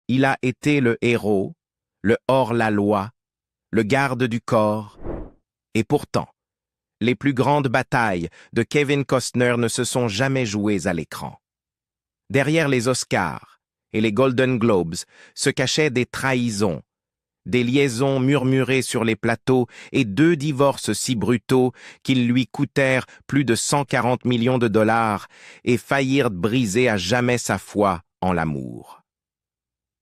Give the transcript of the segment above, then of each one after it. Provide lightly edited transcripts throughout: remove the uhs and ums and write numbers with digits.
Il a été le héros, le hors-la-loi, le garde du corps. Et pourtant, les plus grandes batailles de Kevin Costner ne se sont jamais jouées à l'écran. Derrière les Oscars et les Golden Globes se cachaient des trahisons, des liaisons murmurées sur les plateaux et 2 divorces si brutaux qu'ils lui coûtèrent plus de 140 millions de dollars et faillirent briser à jamais sa foi en l'amour.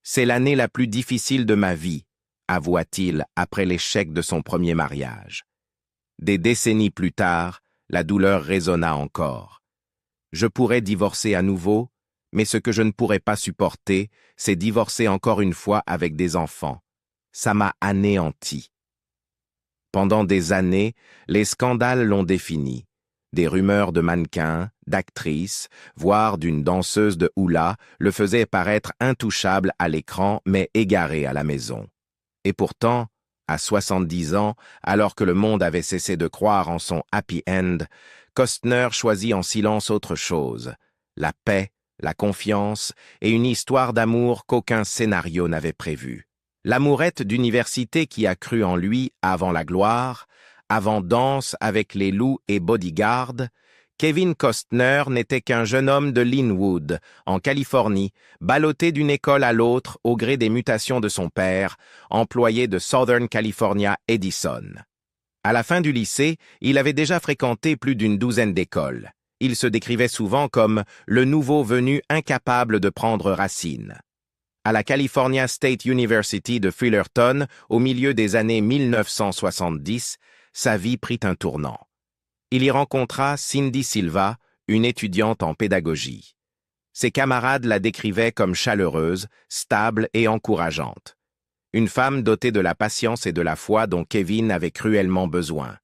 C'est l'année la plus difficile de ma vie, avoua-t-il après l'échec de son premier mariage. Des décennies plus tard, la douleur résonna encore. Je pourrais divorcer à nouveau, mais ce que je ne pourrais pas supporter, c'est divorcer encore une fois avec des enfants. Ça m'a anéanti. Pendant des années, les scandales l'ont défini. Des rumeurs de mannequins, d'actrices, voire d'une danseuse de hula le faisaient paraître intouchable à l'écran mais égaré à la maison. Et pourtant, à 70 ans, alors que le monde avait cessé de croire en son happy end, Costner choisit en silence autre chose, la paix, la confiance et une histoire d'amour qu'aucun scénario n'avait prévue. L'amourette d'université qui a cru en lui avant la gloire, avant Danse avec les loups et Bodyguard, Kevin Costner n'était qu'un jeune homme de Linwood, en Californie, ballotté d'une école à l'autre au gré des mutations de son père, employé de Southern California Edison. À la fin du lycée, il avait déjà fréquenté plus d'une douzaine d'écoles. Il se décrivait souvent comme le nouveau venu incapable de prendre racine. À la California State University de Fullerton, au milieu des années 1970, sa vie prit un tournant. Il y rencontra Cindy Silva, une étudiante en pédagogie. Ses camarades la décrivaient comme chaleureuse, stable et encourageante. Une femme dotée de la patience et de la foi dont Kevin avait cruellement besoin.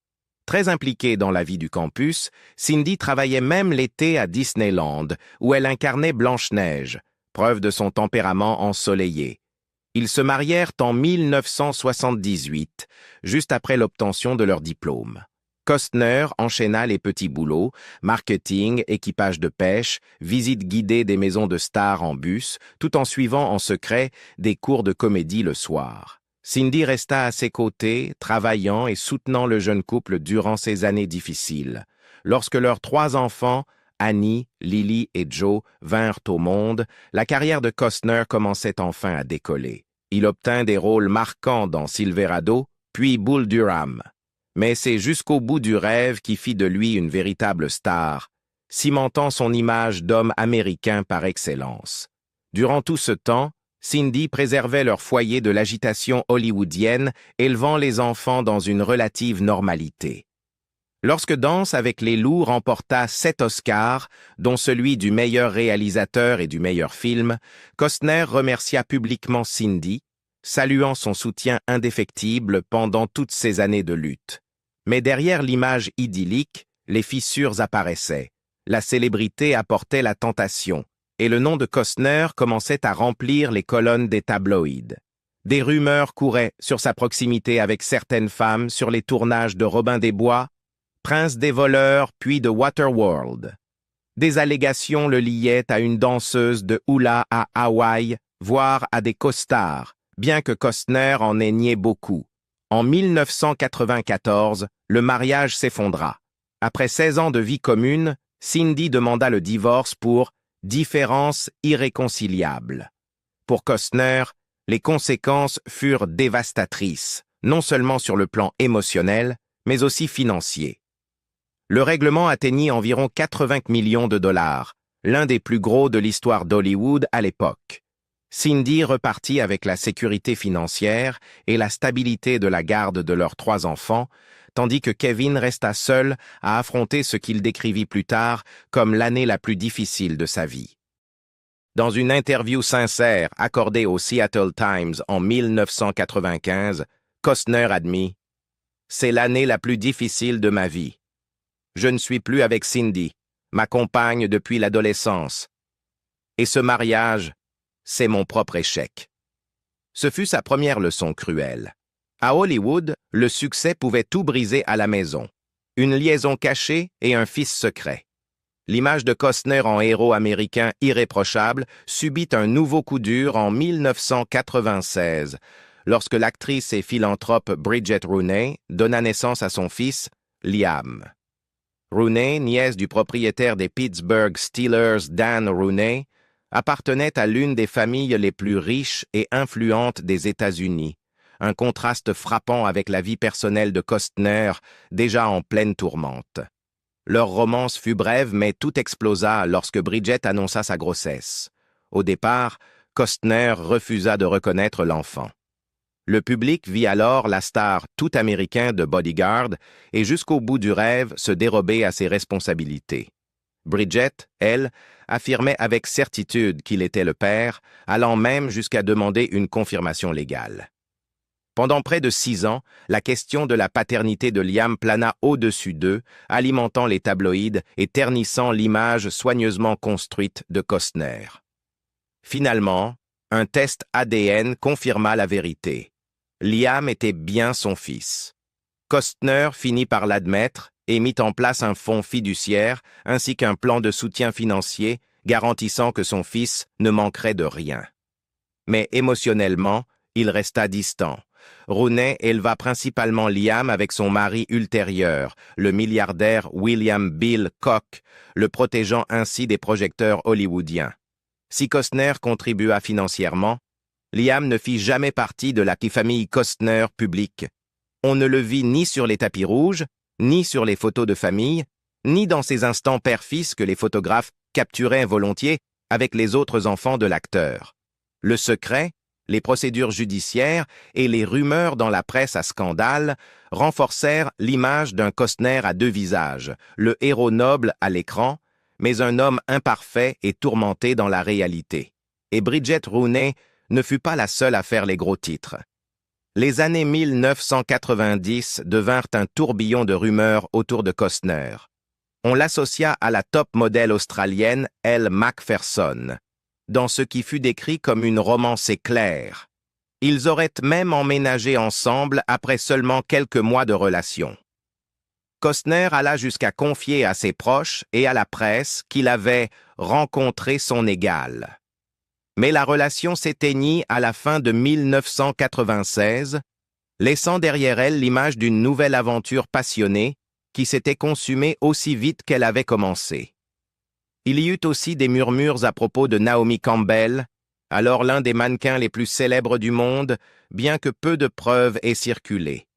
Très impliquée dans la vie du campus, Cindy travaillait même l'été à Disneyland, où elle incarnait Blanche-Neige, preuve de son tempérament ensoleillé. Ils se marièrent en 1978, juste après l'obtention de leur diplôme. Costner enchaîna les petits boulots, marketing, équipage de pêche, visites guidées des maisons de stars en bus, tout en suivant en secret des cours de comédie le soir. Cindy resta à ses côtés, travaillant et soutenant le jeune couple durant ces années difficiles. Lorsque leurs 3 enfants, Annie, Lily et Joe, vinrent au monde, la carrière de Costner commençait enfin à décoller. Il obtint des rôles marquants dans Silverado, puis Bull Durham. Mais c'est jusqu'au bout du rêve qui fit de lui une véritable star, cimentant son image d'homme américain par excellence. Durant tout ce temps, Cindy préservait leur foyer de l'agitation hollywoodienne, élevant les enfants dans une relative normalité. Lorsque Danse avec les loups remporta 7 Oscars, dont celui du meilleur réalisateur et du meilleur film, Costner remercia publiquement Cindy, saluant son soutien indéfectible pendant toutes ces années de lutte. Mais derrière l'image idyllique, les fissures apparaissaient. La célébrité apportait la tentation, et le nom de Costner commençait à remplir les colonnes des tabloïds. Des rumeurs couraient sur sa proximité avec certaines femmes sur les tournages de Robin des Bois, Prince des voleurs puis de Waterworld. Des allégations le liaient à une danseuse de hula à Hawaï, voire à des costards, bien que Costner en ait nié beaucoup. En 1994, le mariage s'effondra. Après 16 ans de vie commune, Cindy demanda le divorce pour « différences irréconciliables ». Pour Costner, les conséquences furent dévastatrices, non seulement sur le plan émotionnel, mais aussi financier. Le règlement atteignit environ 80 millions de dollars, l'un des plus gros de l'histoire d'Hollywood à l'époque. Cindy repartit avec la sécurité financière et la stabilité de la garde de leurs 3 enfants, tandis que Kevin resta seul à affronter ce qu'il décrivit plus tard comme l'année la plus difficile de sa vie. Dans une interview sincère accordée au Seattle Times en 1995, Costner admit « C'est l'année la plus difficile de ma vie. Je ne suis plus avec Cindy, ma compagne depuis l'adolescence. Et ce mariage, c'est mon propre échec. » Ce fut sa première leçon cruelle. À Hollywood, le succès pouvait tout briser à la maison. Une liaison cachée et un fils secret. l'image de Costner en héros américain irréprochable subit un nouveau coup dur en 1996, lorsque l'actrice et philanthrope Bridget Rooney donna naissance à son fils, Liam. Rooney, nièce du propriétaire des Pittsburgh Steelers Dan Rooney, appartenait à l'une des familles les plus riches et influentes des États-Unis, un contraste frappant avec la vie personnelle de Costner, déjà en pleine tourmente. Leur romance fut brève, mais tout explosa lorsque Bridget annonça sa grossesse. Au départ, Costner refusa de reconnaître l'enfant. Le public vit alors la star tout américain de Bodyguard et jusqu'au bout du rêve se dérober à ses responsabilités. Bridget, elle, affirmait avec certitude qu'il était le père, allant même jusqu'à demander une confirmation légale. Pendant près de 6 ans, la question de la paternité de Liam plana au-dessus d'eux, alimentant les tabloïds et ternissant l'image soigneusement construite de Costner. Finalement, un test ADN confirma la vérité. Liam était bien son fils. Costner finit par l'admettre et mit en place un fonds fiduciaire ainsi qu'un plan de soutien financier garantissant que son fils ne manquerait de rien. Mais émotionnellement, il resta distant. Rooney éleva principalement Liam avec son mari ultérieur, le milliardaire William Bill Koch, le protégeant ainsi des projecteurs hollywoodiens. Si Costner contribua financièrement, Liam ne fit jamais partie de la famille Costner publique. On ne le vit ni sur les tapis rouges, ni sur les photos de famille, ni dans ces instants père-fils que les photographes capturaient volontiers avec les autres enfants de l'acteur. Le secret, les procédures judiciaires et les rumeurs dans la presse à scandale renforcèrent l'image d'un Costner à 2 visages, le héros noble à l'écran, mais un homme imparfait et tourmenté dans la réalité. Et Bridget Rooney ne fut pas la seule à faire les gros titres. Les années 1990 devinrent un tourbillon de rumeurs autour de Costner. On l'associa à la top modèle australienne Elle Macpherson, dans ce qui fut décrit comme une romance éclair. Ils auraient même emménagé ensemble après seulement quelques mois de relation. Costner alla jusqu'à confier à ses proches et à la presse qu'il avait rencontré son égal. Mais la relation s'éteignit à la fin de 1996, laissant derrière elle l'image d'une nouvelle aventure passionnée qui s'était consumée aussi vite qu'elle avait commencé. Il y eut aussi des murmures à propos de Naomi Campbell, alors l'un des mannequins les plus célèbres du monde, bien que peu de preuves aient circulé.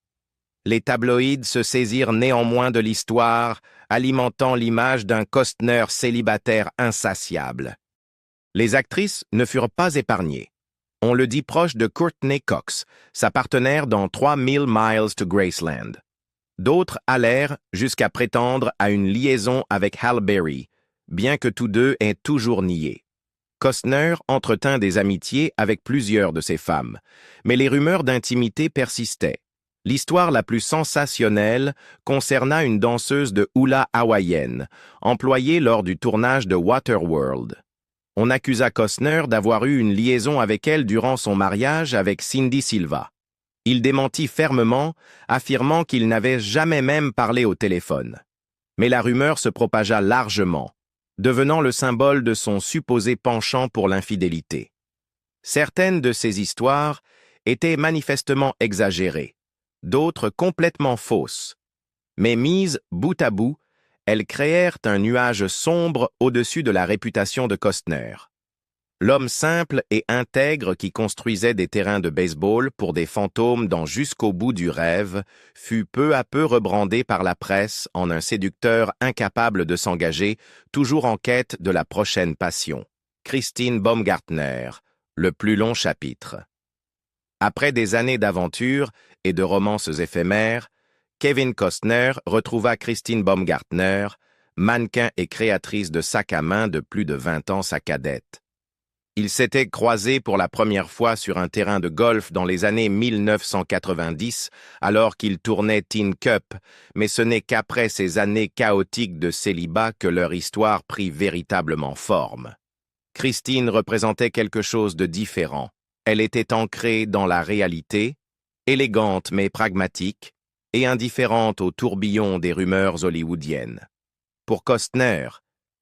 Les tabloïds se saisirent néanmoins de l'histoire, alimentant l'image d'un Costner célibataire insatiable. Les actrices ne furent pas épargnées. On le dit proche de Courtney Cox, sa partenaire dans 3000 Miles to Graceland. D'autres allèrent jusqu'à prétendre à une liaison avec Halle Berry, bien que tous deux aient toujours nié. Costner entretint des amitiés avec plusieurs de ces femmes, mais les rumeurs d'intimité persistaient. L'histoire la plus sensationnelle concerna une danseuse de hula hawaïenne, employée lors du tournage de Waterworld. On accusa Costner d'avoir eu une liaison avec elle durant son mariage avec Cindy Silva. Il démentit fermement, affirmant qu'il n'avait jamais même parlé au téléphone. Mais la rumeur se propagea largement, devenant le symbole de son supposé penchant pour l'infidélité. Certaines de ces histoires étaient manifestement exagérées, d'autres complètement fausses. Mais mises bout à bout, elles créèrent un nuage sombre au-dessus de la réputation de Costner. L'homme simple et intègre qui construisait des terrains de baseball pour des fantômes dans Jusqu'au bout du rêve fut peu à peu rebrandé par la presse en un séducteur incapable de s'engager, toujours en quête de la prochaine passion. Christine Baumgartner, le plus long chapitre. Après des années d'aventures et de romances éphémères, Kevin Costner retrouva Christine Baumgartner, mannequin et créatrice de sacs à main de plus de 20 ans sa cadette. Ils s'étaient croisés pour la première fois sur un terrain de golf dans les années 1990, alors qu'ils tournaient Teen Cup, mais ce n'est qu'après ces années chaotiques de célibat que leur histoire prit véritablement forme. Christine représentait quelque chose de différent. Elle était ancrée dans la réalité, élégante mais pragmatique, et indifférente au tourbillon des rumeurs hollywoodiennes. Pour Costner,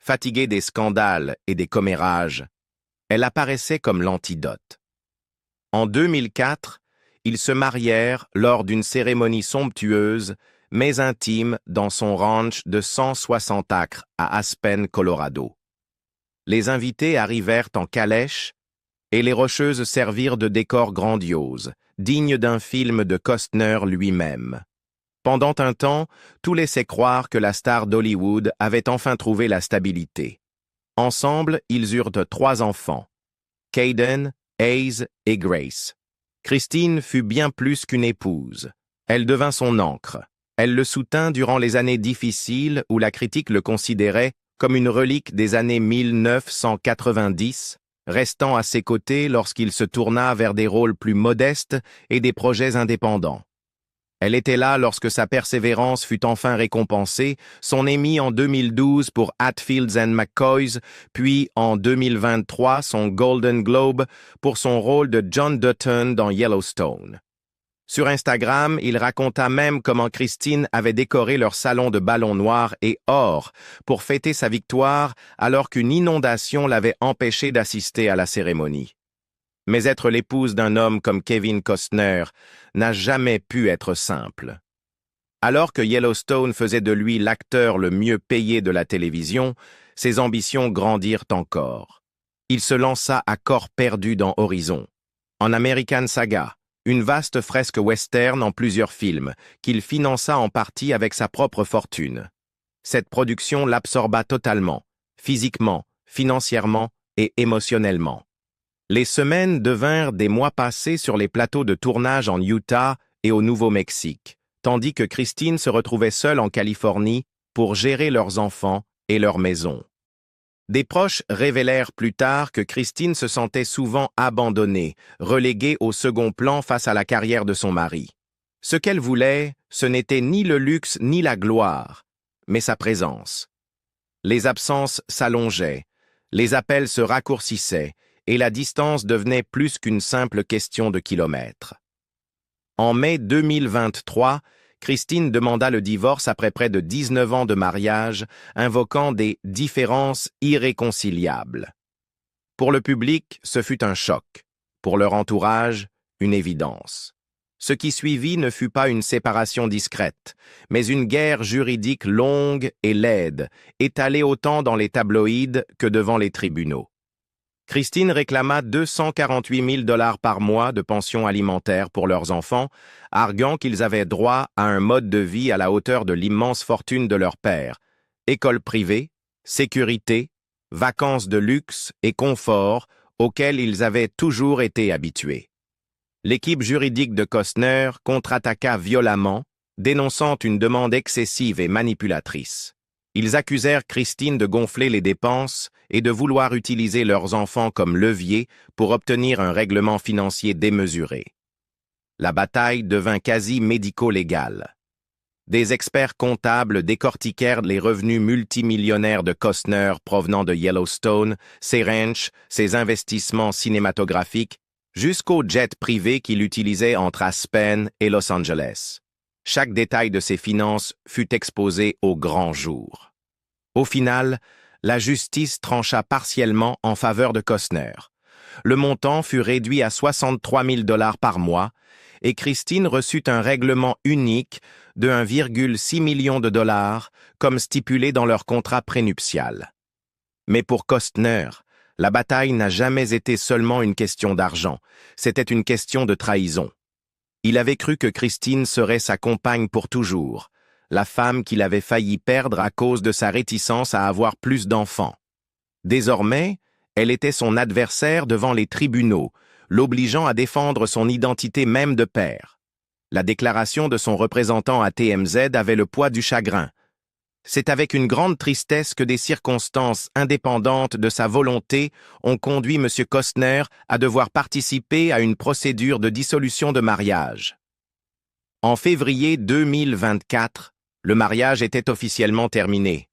Fatiguée des scandales et des commérages, elle apparaissait comme l'antidote. En 2004, ils se marièrent lors d'une cérémonie somptueuse, mais intime, dans son ranch de 160 acres à Aspen, Colorado. Les invités arrivèrent en calèche et les Rocheuses servirent de décor grandiose, digne d'un film de Costner lui-même. Pendant un temps, tout laissait croire que la star d'Hollywood avait enfin trouvé la stabilité. Ensemble, ils eurent 3 enfants, Caden, Hayes et Grace. Christine fut bien plus qu'une épouse. Elle devint son ancre. Elle le soutint durant les années difficiles où la critique le considérait comme une relique des années 1990, restant à ses côtés lorsqu'il se tourna vers des rôles plus modestes et des projets indépendants. Elle était là lorsque sa persévérance fut enfin récompensée, son Emmy en 2012 pour Hatfields and McCoys, puis en 2023 son Golden Globe pour son rôle de John Dutton dans Yellowstone. Sur Instagram, il raconta même comment Christine avait décoré leur salon de ballons noirs et or pour fêter sa victoire alors qu'une inondation l'avait empêché d'assister à la cérémonie. Mais être l'épouse d'un homme comme Kevin Costner n'a jamais pu être simple. Alors que Yellowstone faisait de lui l'acteur le mieux payé de la télévision, ses ambitions grandirent encore. Il se lança à corps perdu dans Horizon, en American Saga, une vaste fresque western en plusieurs films, qu'il finança en partie avec sa propre fortune. Cette production l'absorba totalement, physiquement, financièrement et émotionnellement. Les semaines devinrent des mois passés sur les plateaux de tournage en Utah et au Nouveau-Mexique, tandis que Christine se retrouvait seule en Californie pour gérer leurs enfants et leur maison. Des proches révélèrent plus tard que Christine se sentait souvent abandonnée, reléguée au second plan face à la carrière de son mari. Ce qu'elle voulait, ce n'était ni le luxe ni la gloire, mais sa présence. Les absences s'allongeaient, les appels se raccourcissaient, et la distance devenait plus qu'une simple question de kilomètres. En mai 2023, Christine demanda le divorce après près de 19 ans de mariage, invoquant des différences irréconciliables. Pour le public, ce fut un choc. Pour leur entourage, une évidence. Ce qui suivit ne fut pas une séparation discrète, mais une guerre juridique longue et laide, étalée autant dans les tabloïds que devant les tribunaux. Christine réclama 248 000 $ par mois de pension alimentaire pour leurs enfants, arguant qu'ils avaient droit à un mode de vie à la hauteur de l'immense fortune de leur père, école privée, sécurité, vacances de luxe et confort auxquels ils avaient toujours été habitués. L'équipe juridique de Costner contre-attaqua violemment, dénonçant une demande excessive et manipulatrice. Ils accusèrent Christine de gonfler les dépenses et de vouloir utiliser leurs enfants comme levier pour obtenir un règlement financier démesuré. La bataille devint quasi médico-légale. Des experts comptables décortiquèrent les revenus multimillionnaires de Costner provenant de Yellowstone, ses ranchs, ses investissements cinématographiques, jusqu'au jet privé qu'il utilisait entre Aspen et Los Angeles. Chaque détail de ses finances fut exposé au grand jour. Au final, la justice trancha partiellement en faveur de Costner. Le montant fut réduit à 63 000 $ par mois et Christine reçut un règlement unique de 1,6 million de dollars comme stipulé dans leur contrat prénuptial. Mais pour Costner, la bataille n'a jamais été seulement une question d'argent, c'était une question de trahison. Il avait cru que Christine serait sa compagne pour toujours, la femme qu'il avait failli perdre à cause de sa réticence à avoir plus d'enfants. Désormais, elle était son adversaire devant les tribunaux, l'obligeant à défendre son identité même de père. La déclaration de son représentant à TMZ avait le poids du chagrin. C'est avec une grande tristesse que des circonstances indépendantes de sa volonté ont conduit M. Costner à devoir participer à une procédure de dissolution de mariage. En février 2024, le mariage était officiellement terminé.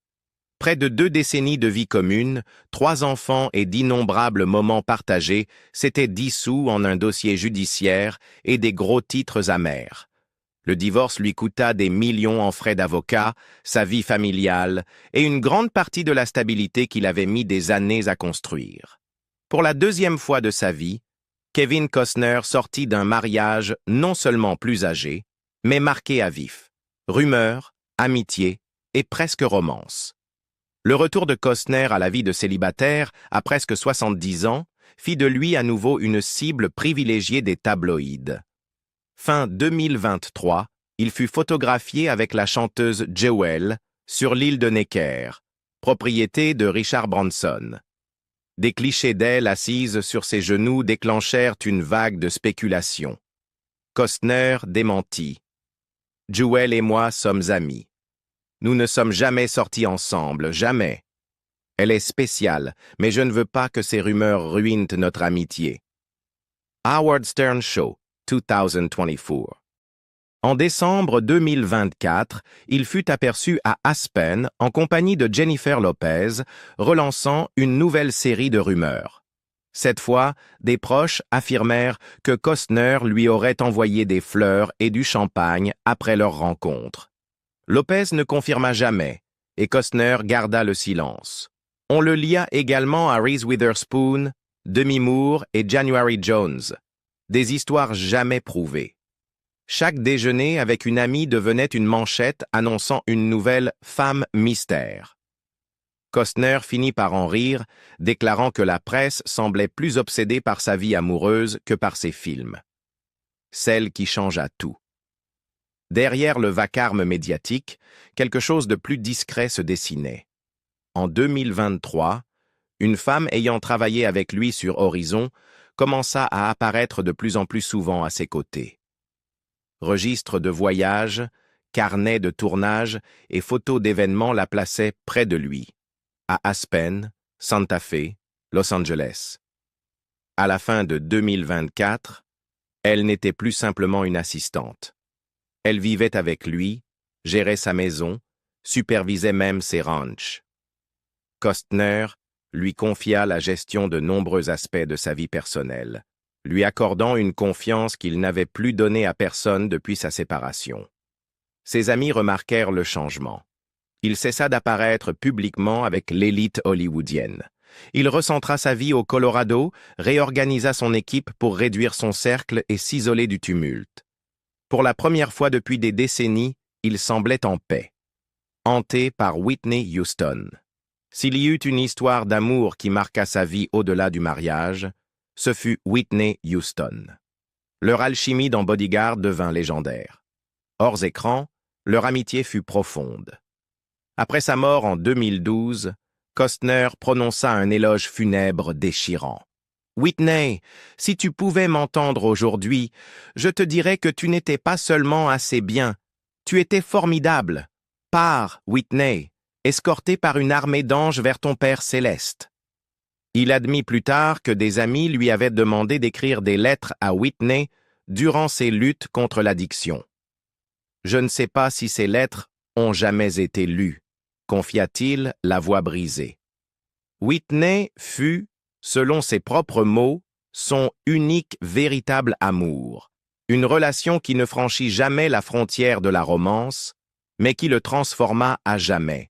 Près de 2 décennies de vie commune, 3 enfants et d'innombrables moments partagés s'étaient dissous en un dossier judiciaire et des gros titres amers. Le divorce lui coûta des millions en frais d'avocat, sa vie familiale et une grande partie de la stabilité qu'il avait mis des années à construire. Pour la deuxième fois de sa vie, Kevin Costner sortit d'un mariage non seulement plus âgé, mais marqué à vif. Rumeurs, amitié et presque romance. Le retour de Costner à la vie de célibataire, à presque 70 ans, fit de lui à nouveau une cible privilégiée des tabloïds. Fin 2023, il fut photographié avec la chanteuse Jewel sur l'île de Necker, propriété de Richard Branson. Des clichés d'elle assise sur ses genoux déclenchèrent une vague de spéculation. Costner démentit. « Jewel et moi sommes amis. Nous ne sommes jamais sortis ensemble, jamais. Elle est spéciale, mais je ne veux pas que ces rumeurs ruinent notre amitié. » Howard Stern Show, 2024. En décembre 2024, il fut aperçu à Aspen en compagnie de Jennifer Lopez, relançant une nouvelle série de rumeurs. Cette fois, des proches affirmèrent que Costner lui aurait envoyé des fleurs et du champagne après leur rencontre. Lopez ne confirma jamais, et Costner garda le silence. On le lia également à Reese Witherspoon, Demi Moore et January Jones. Des histoires jamais prouvées. Chaque déjeuner avec une amie devenait une manchette annonçant une nouvelle femme mystère. Costner finit par en rire, déclarant que la presse semblait plus obsédée par sa vie amoureuse que par ses films. Celle qui changea tout. Derrière le vacarme médiatique, quelque chose de plus discret se dessinait. En 2023, une femme ayant travaillé avec lui sur Horizon commença à apparaître de plus en plus souvent à ses côtés. Registres de voyage, carnets de tournage et photos d'événements la plaçaient près de lui, à Aspen, Santa Fe, Los Angeles. À la fin de 2024, elle n'était plus simplement une assistante. Elle vivait avec lui, gérait sa maison, supervisait même ses ranchs. Costner lui confia la gestion de nombreux aspects de sa vie personnelle, lui accordant une confiance qu'il n'avait plus donnée à personne depuis sa séparation. Ses amis remarquèrent le changement. Il cessa d'apparaître publiquement avec l'élite hollywoodienne. Il recentra sa vie au Colorado, réorganisa son équipe pour réduire son cercle et s'isoler du tumulte. Pour la première fois depuis des décennies, il semblait en paix. Hanté par Whitney Houston. S'il y eut une histoire d'amour qui marqua sa vie au-delà du mariage, ce fut Whitney Houston. Leur alchimie dans Bodyguard devint légendaire. Hors écran, leur amitié fut profonde. Après sa mort en 2012, Costner prononça un éloge funèbre déchirant. « Whitney, si tu pouvais m'entendre aujourd'hui, je te dirais que tu n'étais pas seulement assez bien, tu étais formidable. Pars, Whitney, escorté par une armée d'anges vers ton Père céleste. » Il admit plus tard que des amis lui avaient demandé d'écrire des lettres à Whitney durant ses luttes contre l'addiction. « Je ne sais pas si ces lettres ont jamais été lues, » confia-t-il, la voix brisée. Whitney fut, selon ses propres mots, son unique véritable amour, une relation qui ne franchit jamais la frontière de la romance, mais qui le transforma à jamais.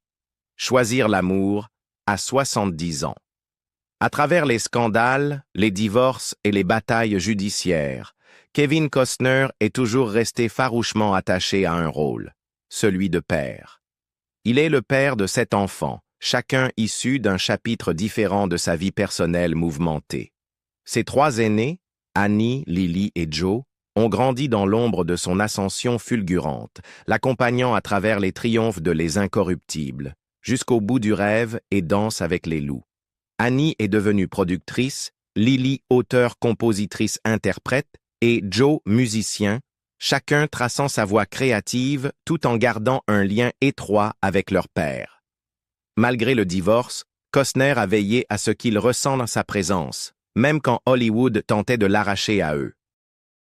Choisir l'amour à 70 ans. À travers les scandales, les divorces et les batailles judiciaires, Kevin Costner est toujours resté farouchement attaché à un rôle, celui de père. Il est le père de 7 enfants, chacun issu d'un chapitre différent de sa vie personnelle mouvementée. Ses 3 aînés, Annie, Lily et Joe, ont grandi dans l'ombre de son ascension fulgurante, l'accompagnant à travers les triomphes de Les Incorruptibles, jusqu'au bout du rêve et Danse avec les loups. Annie est devenue productrice, Lily auteure-compositrice-interprète et Joe musicien, chacun traçant sa voie créative tout en gardant un lien étroit avec leur père. Malgré le divorce, Costner a veillé à ce qu'ils ressentent sa présence, même quand Hollywood tentait de l'arracher à eux.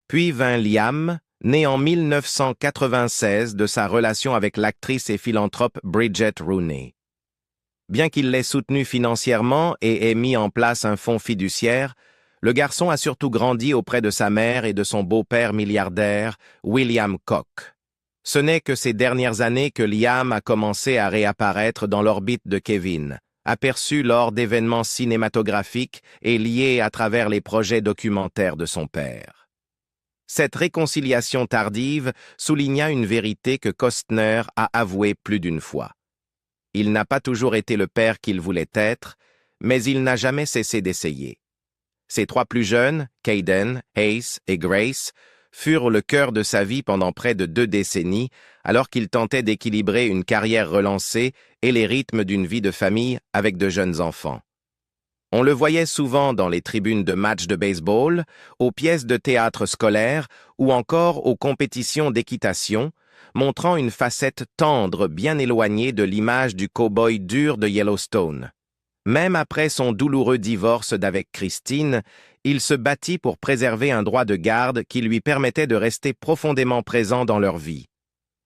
Puis vint Liam, né en 1996 de sa relation avec l'actrice et philanthrope Bridget Rooney. Bien qu'il l'ait soutenu financièrement et ait mis en place un fonds fiduciaire, le garçon a surtout grandi auprès de sa mère et de son beau-père milliardaire, William Koch. Ce n'est que ces dernières années que Liam a commencé à réapparaître dans l'orbite de Kevin, aperçu lors d'événements cinématographiques et liés à travers les projets documentaires de son père. Cette réconciliation tardive souligna une vérité que Costner a avouée plus d'une fois. Il n'a pas toujours été le père qu'il voulait être, mais il n'a jamais cessé d'essayer. Ses trois plus jeunes, Caden, Ace et Grace, furent le cœur de sa vie pendant près de 2 décennies, alors qu'il tentait d'équilibrer une carrière relancée et les rythmes d'une vie de famille avec de jeunes enfants. On le voyait souvent dans les tribunes de matchs de baseball, aux pièces de théâtre scolaires ou encore aux compétitions d'équitation, montrant une facette tendre bien éloignée de l'image du cow-boy dur de Yellowstone. Même après son douloureux divorce d'avec Christine, il se battit pour préserver un droit de garde qui lui permettait de rester profondément présent dans leur vie.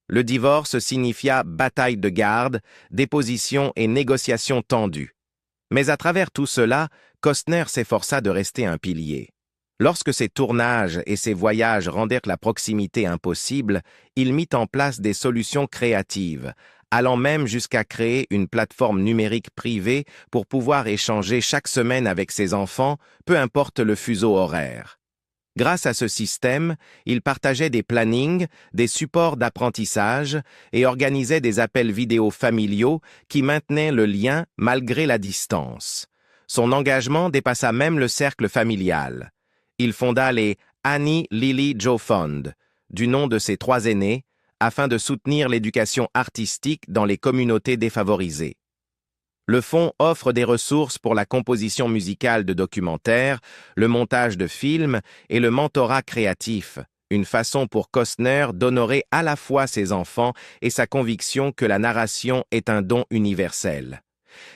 Le divorce signifia bataille de garde, déposition et négociations tendues. Mais à travers tout cela, Costner s'efforça de rester un pilier. Lorsque ses tournages et ses voyages rendirent la proximité impossible, il mit en place des solutions créatives, allant même jusqu'à créer une plateforme numérique privée pour pouvoir échanger chaque semaine avec ses enfants, peu importe le fuseau horaire. Grâce à ce système, il partageait des plannings, des supports d'apprentissage et organisait des appels vidéo familiaux qui maintenaient le lien malgré la distance. Son engagement dépassa même le cercle familial. Il fonda les Annie Lily Joe Fund, du nom de ses 3 aînés, afin de soutenir l'éducation artistique dans les communautés défavorisées. Le fonds offre des ressources pour la composition musicale de documentaires, le montage de films et le mentorat créatif, une façon pour Costner d'honorer à la fois ses enfants et sa conviction que la narration est un don universel.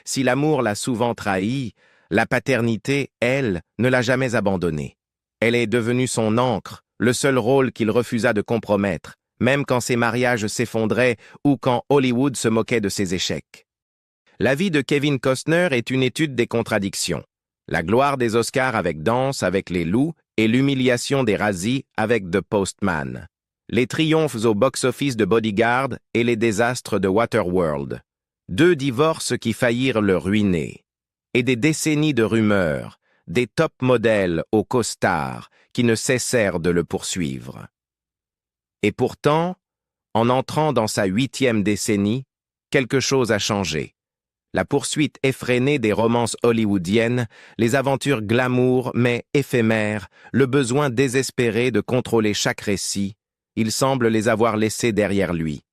Si l'amour l'a souvent trahi, la paternité, elle, ne l'a jamais abandonné. Elle est devenue son ancre, le seul rôle qu'il refusa de compromettre, même quand ses mariages s'effondraient ou quand Hollywood se moquait de ses échecs. La vie de Kevin Costner est une étude des contradictions. La gloire des Oscars avec Danse avec les loups et l'humiliation des Razzies avec The Postman. Les triomphes au box-office de Bodyguard et les désastres de Waterworld. 2 divorces qui faillirent le ruiner. Et des décennies de rumeurs, des top modèles aux costards qui ne cessèrent de le poursuivre. Et pourtant, en entrant dans sa 8e décennie, quelque chose a changé. La poursuite effrénée des romances hollywoodiennes, les aventures glamour mais éphémères, le besoin désespéré de contrôler chaque récit, il semble les avoir laissés derrière lui.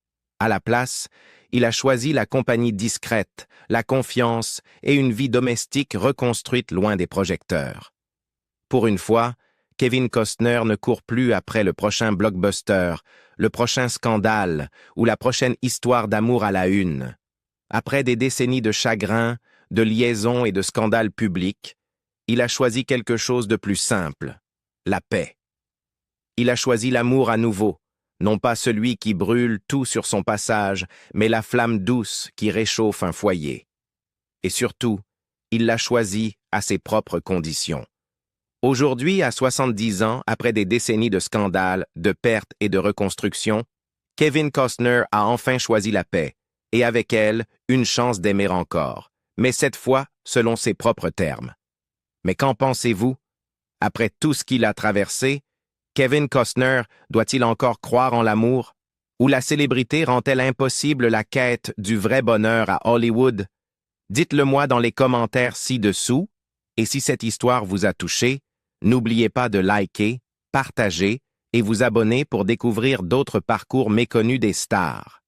À la place, il a choisi la compagnie discrète, la confiance et une vie domestique reconstruite loin des projecteurs. Pour une fois, Kevin Costner ne court plus après le prochain blockbuster, le prochain scandale ou la prochaine histoire d'amour à la une. Après des décennies de chagrin, de liaisons et de scandales publics, il a choisi quelque chose de plus simple, la paix. Il a choisi l'amour à nouveau, non pas celui qui brûle tout sur son passage, mais la flamme douce qui réchauffe un foyer. Et surtout, il l'a choisi à ses propres conditions. Aujourd'hui, à 70 ans, après des décennies de scandales, de pertes et de reconstruction, Kevin Costner a enfin choisi la paix, et avec elle, une chance d'aimer encore, mais cette fois selon ses propres termes. Mais qu'en pensez-vous? Après tout ce qu'il a traversé, Kevin Costner doit-il encore croire en l'amour? Ou la célébrité rend-elle impossible la quête du vrai bonheur à Hollywood? Dites-le-moi dans les commentaires ci-dessous, et si cette histoire vous a touché, n'oubliez pas de liker, partager et vous abonner pour découvrir d'autres parcours méconnus des stars.